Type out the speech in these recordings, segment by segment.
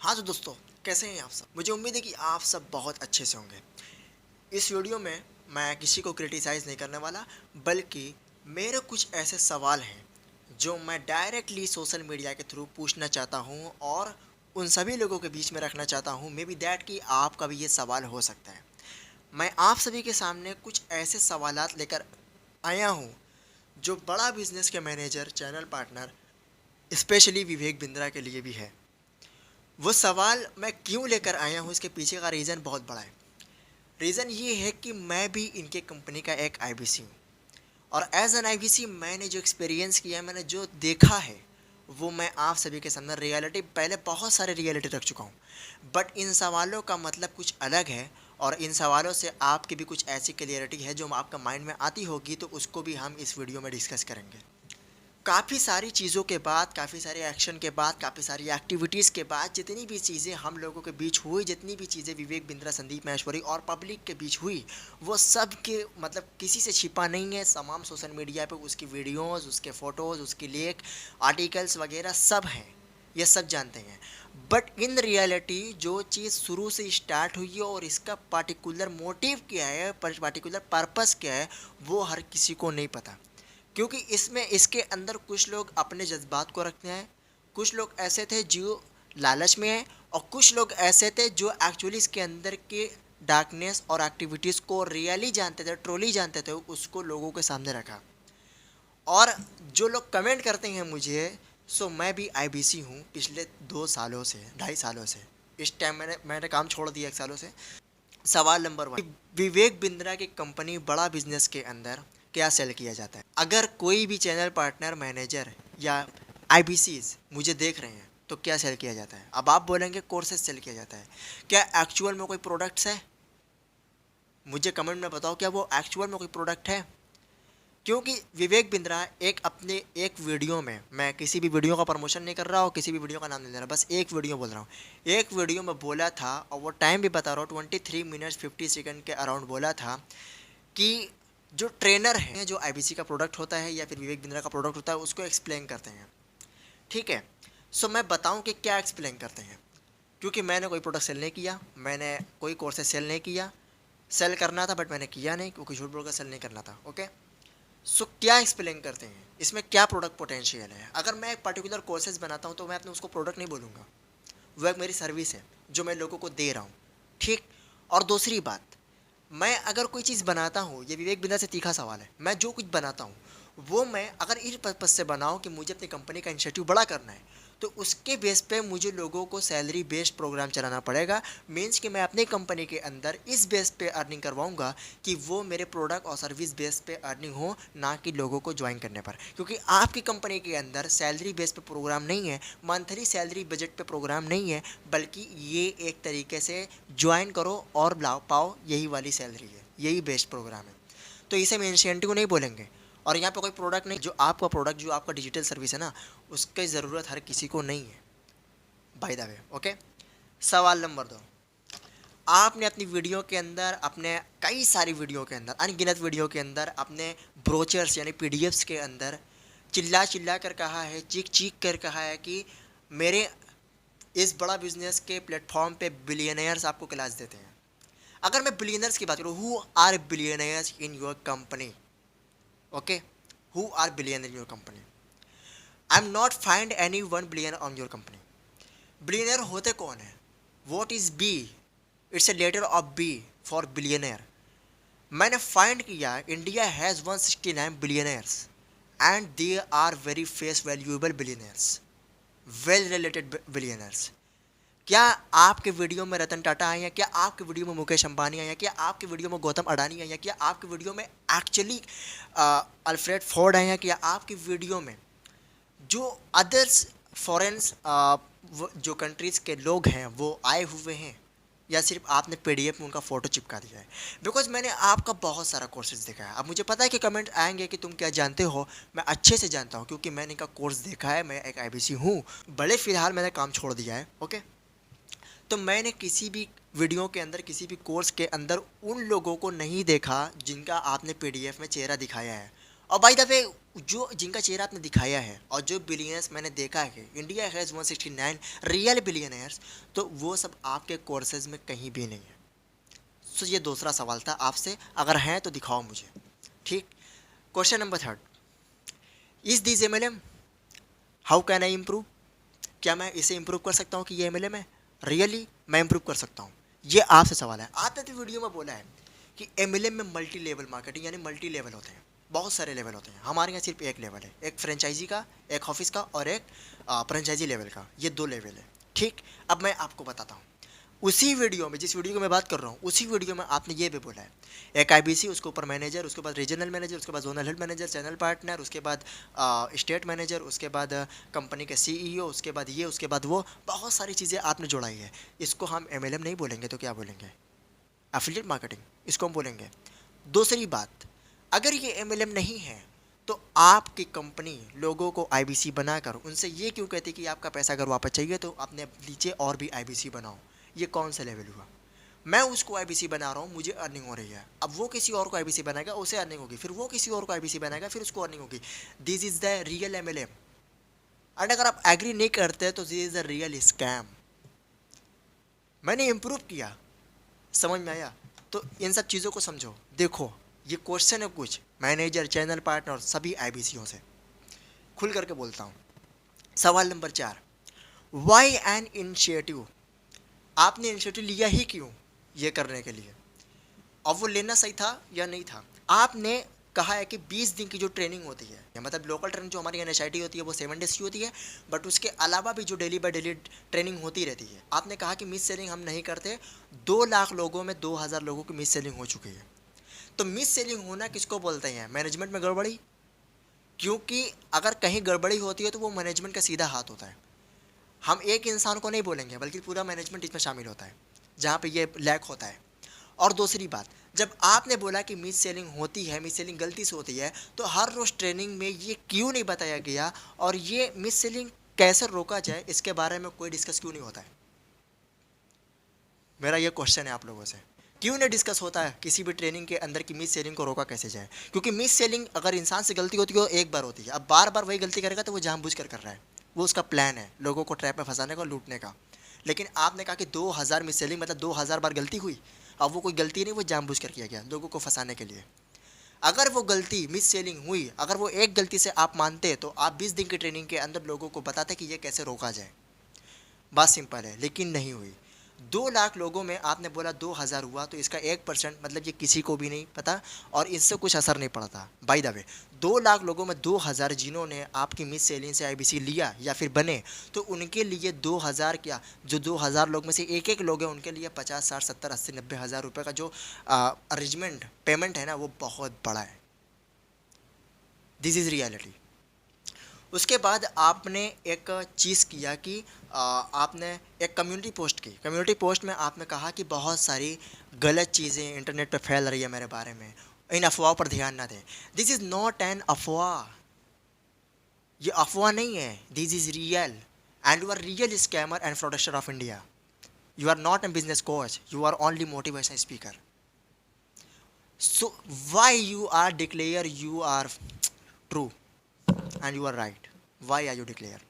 हाँ तो दोस्तों, कैसे हैं आप सब। मुझे उम्मीद है कि आप सब बहुत अच्छे से होंगे। इस वीडियो में मैं किसी को क्रिटिसाइज़ नहीं करने वाला, बल्कि मेरे कुछ ऐसे सवाल हैं जो मैं डायरेक्टली सोशल मीडिया के थ्रू पूछना चाहता हूँ और उन सभी लोगों के बीच में रखना चाहता हूँ। मे बी दैट कि आपका भी ये सवाल हो सकता है। मैं आप सभी के सामने कुछ ऐसे सवालात लेकर आया हूँ जो बड़ा बिजनेस के manager, channel partner, specially Vivek Bindra के लिए भी है। वो सवाल मैं क्यों लेकर आया हूँ, इसके पीछे का रीज़न बहुत बड़ा है। रीज़न ये है कि मैं भी इनके कंपनी का एक आईबीसी हूँ और एज एन आईबीसी मैंने जो एक्सपीरियंस किया है, मैंने जो देखा है, वो मैं आप सभी के सामने रियलिटी, पहले बहुत सारे रियलिटी रख चुका हूँ, बट इन सवालों का मतलब कुछ अलग है और इन सवालों से आपकी भी कुछ ऐसी क्लियरिटी है जो आपका माइंड में आती होगी, तो उसको भी हम इस वीडियो में डिस्कस करेंगे। काफ़ी सारी चीज़ों के बाद, काफ़ी सारे एक्शन के बाद, काफ़ी सारी एक्टिविटीज़ के बाद, जितनी भी चीज़ें हम लोगों के बीच हुई, जितनी भी चीज़ें विवेक बिंद्रा, संदीप महेश्वरी और पब्लिक के बीच हुई, वो सब के मतलब किसी से छिपा नहीं है। तमाम सोशल मीडिया पे उसकी वीडियोस, उसके फ़ोटोज़, उसकी लेख, आर्टिकल्स वगैरह सब हैं, ये सब जानते हैं। बट इन रियलिटी जो चीज़ शुरू से स्टार्ट हुई है और इसका पार्टिकुलर मोटिव क्या है, पार्टिकुलर पर्पस क्या है, वो हर किसी को नहीं पता। क्योंकि इसमें इसके अंदर कुछ लोग अपने जज्बात को रखते हैं, कुछ लोग ऐसे थे जो लालच में हैं, और कुछ लोग ऐसे थे जो एक्चुअली इसके अंदर के डार्कनेस और एक्टिविटीज़ को रियली जानते थे, ट्रोली जानते थे, उसको लोगों के सामने रखा। और जो लोग कमेंट करते हैं मुझे, सो मैं भी आईबीसी हूँ पिछले 2 सालों से, 2.5 सालों से। इस टाइम मैंने काम छोड़ दिया 1 सालों से। सवाल नंबर 1, विवेक बिंद्रा की कंपनी बड़ा बिजनेस के अंदर क्या सेल किया जाता है। अगर कोई भी चैनल पार्टनर, मैनेजर या आईबीसीज मुझे देख रहे हैं, तो क्या सेल किया जाता है। अब आप बोलेंगे कोर्सेज सेल किया जाता है। क्या एक्चुअल में कोई प्रोडक्ट्स है? मुझे कमेंट में बताओ, क्या वो एक्चुअल में कोई प्रोडक्ट है। क्योंकि विवेक बिंद्रा एक अपने एक वीडियो में, मैं किसी भी वीडियो का प्रमोशन नहीं कर रहा हूँ, किसी भी वीडियो का नाम नहीं ले रहा, बस एक वीडियो बोल रहा हूँ। एक वीडियो में बोला था, और वो टाइम भी बता रहा हूँ, 23 मिनट्स 50 सेकंड के अराउंड बोला था कि जो ट्रेनर हैं, जो आईबीसी का प्रोडक्ट होता है या फिर विवेक बिंद्रा का प्रोडक्ट होता है, उसको एक्सप्लेन करते हैं। ठीक है, सो मैं बताऊँ कि क्या एक्सप्लेन करते हैं। क्योंकि मैंने कोई प्रोडक्ट सेल नहीं किया, मैंने कोई कोर्सेज सेल नहीं किया। सेल करना था बट मैंने किया नहीं, क्योंकि झूठ बोलकर सेल नहीं करना था। ओके, सो क्या एक्सप्लेन करते हैं, इसमें क्या प्रोडक्ट पोटेंशियल है। अगर मैं एक पर्टिकुलर कोर्सेज बनाता हूँ तो मैं अपने उसको प्रोडक्ट नहीं बोलूँगा, वो एक मेरी सर्विस है जो मैं लोगों को दे रहा हूँ। ठीक। और दूसरी बात, मैं अगर कोई चीज़ बनाता हूँ, ये विवेक बिंद्रा से तीखा सवाल है, मैं जो कुछ बनाता हूँ वो मैं अगर इस पर्पज से बनाऊँ कि मुझे अपनी कंपनी का इनिशिएटिव बड़ा करना है, तो उसके बेस पे मुझे लोगों को सैलरी बेस्ड प्रोग्राम चलाना पड़ेगा। मीन्स कि मैं अपनी कंपनी के अंदर इस बेस पे अर्निंग करवाऊंगा कि वो मेरे प्रोडक्ट और सर्विस बेस पे अर्निंग हो, ना कि लोगों को ज्वाइन करने पर। क्योंकि आपकी कंपनी के अंदर सैलरी बेस पे प्रोग्राम नहीं है, मंथली सैलरी बजट पे प्रोग्राम नहीं है, बल्कि ये एक तरीके से ज्वाइन करो और लाओ पाओ, यही वाली सैलरी है, यही बेस्ट प्रोग्राम है। तो इसे हम इंसेंटिव नहीं बोलेंगे। और यहाँ पे कोई प्रोडक्ट नहीं, जो आपका प्रोडक्ट, जो आपका डिजिटल सर्विस है ना, उसकी ज़रूरत हर किसी को नहीं है, बाय द वे। ओके, सवाल नंबर 2, आपने अपनी वीडियो के अंदर, अपने कई सारी वीडियो के अंदर, अनगिनत वीडियो के अंदर, अपने ब्रोचर्स यानी पीडीएफ्स के अंदर चिल्ला चिल्ला कर कहा है, चीख चीख कर कहा है कि मेरे इस बड़ा बिजनेस के प्लेटफॉर्म पे बिलियनियर्स आपको क्लास देते हैं। अगर मैं बिलियनर्स की बात करूँ, who are billionaires in your company. Okay, who are billionaire in your company. I am not find any one billionaire on your company. Billionaire होते कौन है? What is B? It's a letter of B for billionaire. मैंने find किया, India has 169 billionaires and they are very face valuable billionaires, well related billionaires. क्या आपके video में रतन टाटा आए हैं? क्या आपके वीडियो में मुकेश अंबानी आए हैं? क्या आपके वीडियो में गौतम अडानी आए हैं? क्या आपके वीडियो में एक्चुअली अल्फ्रेड फोर्ड आए हैं? क्या आपकी वीडियो में जो अदर्स फॉरेन्स जो कंट्रीज़ के लोग हैं वो आए हुए हैं? या सिर्फ आपने पीडीएफ में उनका फ़ोटो चिपका दिया है? बिकॉज मैंने आपका बहुत सारा कोर्सेज देखा है। अब मुझे पता है कि कमेंट आएंगे कि तुम क्या जानते हो। मैं अच्छे से जानता हूँ, क्योंकि मैंने इनका कोर्स देखा है, मैं एक आईबीसी हूँ। बड़े फ़िलहाल मैंने काम छोड़ दिया है। ओके, तो मैंने किसी भी वीडियो के अंदर, किसी भी कोर्स के अंदर उन लोगों को नहीं देखा जिनका आपने पीडीएफ में चेहरा दिखाया है। और बाय द वे, जो जिनका चेहरा आपने दिखाया है और जो बिलियनर्स मैंने देखा है, इंडिया हैज़ 169 रियल बिलियनर्स, तो वो सब आपके कोर्सेज में कहीं भी नहीं है। सो ये दूसरा सवाल था आपसे, अगर हैं तो दिखाओ मुझे। ठीक। Question number third, is this MLM, how can I improve, क्या मैं इसे इम्प्रूव कर सकता हूँ कि ये MLM है? रियली मैं इम्प्रूव कर सकता हूँ? ये आपसे सवाल है। आपने तो वीडियो में बोला है कि MLM में मल्टी लेवल मार्केटिंग, यानी मल्टी लेवल होते हैं, बहुत सारे लेवल होते हैं। हमारे यहाँ सिर्फ एक लेवल है, एक फ्रेंचाइजी का, एक ऑफिस का और एक फ्रेंचाइजी लेवल का, ये 2 लेवल है। ठीक। अब मैं आपको बताता हूँ, उसी वीडियो में, जिस वीडियो की मैं बात कर रहा हूँ, उसी वीडियो में आपने ये भी बोला है, एक IBC, उसके ऊपर मैनेजर, उसके बाद रीजनल मैनेजर, उसके बाद zonal head manager, channel partner, उसके बाद स्टेट मैनेजर, उसके बाद कंपनी के CEO, उसके बाद ये, उसके बाद वो, बहुत सारी चीज़ें आपने जोड़ाई है। इसको हम MLM नहीं बोलेंगे तो क्या बोलेंगे? एफिलिएट मार्केटिंग, इसको हम बोलेंगे। दूसरी बात, अगर ये MLM नहीं है तो आपकी कंपनी लोगों को IBC बनाकर उनसे ये क्यों कहती कि आपका पैसा अगर वापस चाहिए तो आपने नीचे और भी IBC बनाओ? ये कौन सा लेवल हुआ? मैं उसको IBC बना रहा हूँ, मुझे अर्निंग हो रही है, अब वो किसी और को IBC बनाएगा, उसे अर्निंग होगी, फिर वो किसी और को IBC बनाएगा, फिर उसको अर्निंग होगी। This is the real MLM। And अगर आप एग्री नहीं करते तो this is the real scam. मैंने इम्प्रूव किया, समझ में आया? तो इन सब चीज़ों को समझो। देखो, ये क्वेश्चन है कुछ मैनेजर, चैनल पार्टनर, सभी IBCों से खुल करके बोलता हूँ। सवाल नंबर 4, वाई एन इनिशिएटिव, आपने इनिशिएटिव लिया ही क्यों ये करने के लिए? अब वो लेना सही था या नहीं था? आपने कहा है कि 20 दिन की जो ट्रेनिंग होती है, या मतलब लोकल ट्रेनिंग जो हमारी NHIT होती है वो 7 डेज की होती है, बट उसके अलावा भी जो डेली बाय डेली ट्रेनिंग होती रहती है, आपने कहा कि मिस सेलिंग हम नहीं करते। 2 लाख लोगों में 2000 लोगों की मिस सेलिंग हो चुकी है। तो मिस सेलिंग होना किसको बोलते हैं? मैनेजमेंट में गड़बड़ी। क्योंकि अगर कहीं गड़बड़ी होती है तो वो मैनेजमेंट का सीधा हाथ होता है। हम एक इंसान को नहीं बोलेंगे बल्कि पूरा मैनेजमेंट इसमें शामिल होता है जहाँ पे ये लैक होता है। और दूसरी बात, जब आपने बोला कि मिस सेलिंग होती है, मिस सेलिंग गलती से होती है, तो हर रोज़ ट्रेनिंग में ये क्यों नहीं बताया गया और ये मिस सेलिंग कैसे रोका जाए इसके बारे में कोई डिस्कस क्यों नहीं होता है? मेरा ये क्वेश्चन है आप लोगों से, क्यों नहीं डिस्कस होता है किसी भी ट्रेनिंग के अंदर कि मिस सेलिंग को रोका कैसे जाए? क्योंकि मिस सेलिंग अगर इंसान से गलती होती है तो एक बार होती है, अब बार बार वही गलती करेगा तो वो जानबूझ कर रहा है, वो उसका प्लान है लोगों को ट्रैप में फंसाने का, लूटने का। लेकिन आपने कहा कि 2000 मिस सेलिंग मतलब 2000 बार गलती हुई। अब वो कोई गलती नहीं, वो जानबूझ कर किया गया लोगों को फंसाने के लिए। अगर वो गलती मिस सेलिंग हुई, अगर वो एक गलती से आप मानते तो आप 20 दिन की ट्रेनिंग के अंदर लोगों को बताते कि ये कैसे रोका जाए। बात सिंपल है, लेकिन नहीं हुई। 2 लाख लोगों में आपने बोला 2000 हुआ, तो इसका 1% मतलब ये किसी को भी नहीं पता और इससे कुछ असर नहीं पड़ता। बाय द वे, 2 लाख लोगों में 2000 जिन्होंने आपकी मिस सेलिंग से IBC लिया या फिर बने, तो उनके लिए 2000 क्या, जो 2000 लोग में से एक एक लोग हैं उनके लिए 50, 60, 70, 80, 90 हज़ार रुपये का जो अरेंजमेंट पेमेंट है ना, वो बहुत बड़ा है। This is reality. उसके बाद आपने एक चीज़ किया कि आपने एक कम्युनिटी पोस्ट की। कम्युनिटी पोस्ट में आपने कहा कि बहुत सारी गलत चीज़ें इंटरनेट पे फैल रही है मेरे बारे में, इन अफवाहों पर ध्यान ना दें। दिस इज़ नॉट एन अफवाह, ये अफवाह नहीं है, this is real and you are real scammer and fraudster of India. You are not a business coach, you are only motivation speaker. So why you are declare you are true and you are right? Why are you declare,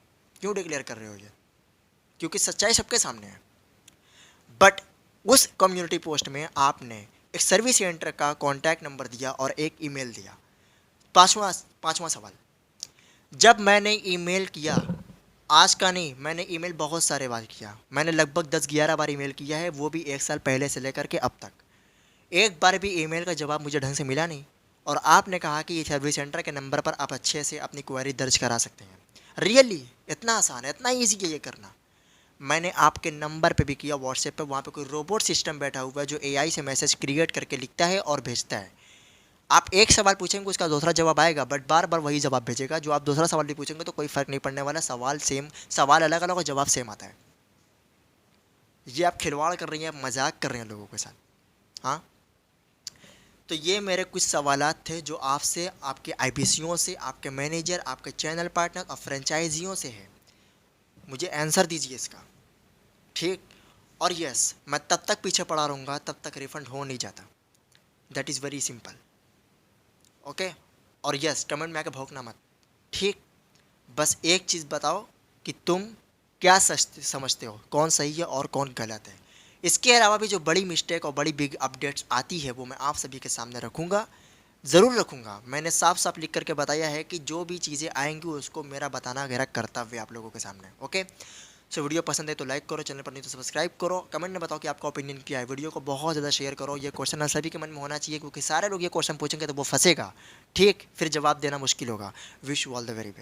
क्यों declare कर रहे हो ये? क्योंकि सच्चाई सबके सामने है। बट उस कम्युनिटी पोस्ट में आपने एक सर्विस सेंटर का कॉन्टैक्ट नंबर दिया और एक ईमेल दिया। पांचवा पांचवा सवाल, जब मैंने ईमेल किया, आज का नहीं, मैंने ईमेल बहुत सारे बार किया, मैंने लगभग 10-11 बार ईमेल किया है, वो भी 1 साल पहले से लेकर के अब तक। एक बार भी ईमेल का जवाब मुझे ढंग से मिला नहीं। और आपने कहा कि ये सर्विस सेंटर के नंबर पर आप अच्छे से अपनी क्वेरी दर्ज करा सकते हैं। रियली इतना आसान है, इतना ईजी है ये करना? मैंने आपके नंबर पे भी किया, व्हाट्सएप पे, वहाँ पे कोई रोबोट सिस्टम बैठा हुआ है जो AI से मैसेज क्रिएट करके लिखता है और भेजता है। आप एक सवाल पूछेंगे उसका दूसरा जवाब आएगा, बट बार बार वही जवाब भेजेगा। जो आप दूसरा सवाल भी पूछेंगे तो कोई फ़र्क नहीं पड़ने वाला, सवाल सेम, सवाल अलग अलग और जवाब सेम आता है। ये आप खिलवाड़ कर रही हैं, आप मजाक कर रहे हैं लोगों के साथ। हाँ, तो ये मेरे कुछ सवालात थे जो आपसे, आपके IBCों से, आपके मैनेजर, आपके चैनल पार्टनर और फ्रेंचाइजियों से है। मुझे आंसर दीजिए इसका, ठीक? और यस, मैं तब तक पीछे पड़ा रहूँगा तब तक रिफ़ंड हो नहीं जाता। That is very simple. Okay. और यस, कमेंट में आके भौंकना मत, ठीक। बस एक चीज़ बताओ कि तुम क्या समझते हो, कौन सही है और कौन गलत है। इसके अलावा भी जो बड़ी मिस्टेक और बड़ी बिग अपडेट्स आती है वो मैं आप सभी के सामने रखूँगा, ज़रूर रखूँगा। मैंने साफ साफ लिख करके बताया है कि जो भी चीज़ें आएंगी उसको मेरा बताना मेरा कर्तव्य आप लोगों के सामने, ओके। सो वीडियो पसंद है तो लाइक करो, चैनल पर नहीं तो सब्सक्राइब करो, कमेंट में बताओ कि आपका ओपिनियन क्या है। वीडियो को बहुत ज़्यादा शेयर करो, ये क्वेश्चन सभी के मन में होना चाहिए, क्योंकि सारे लोग ये क्वेश्चन पूछेंगे तो वो फंसेगा, ठीक, फिर जवाब देना मुश्किल होगा। Wish you all the very best.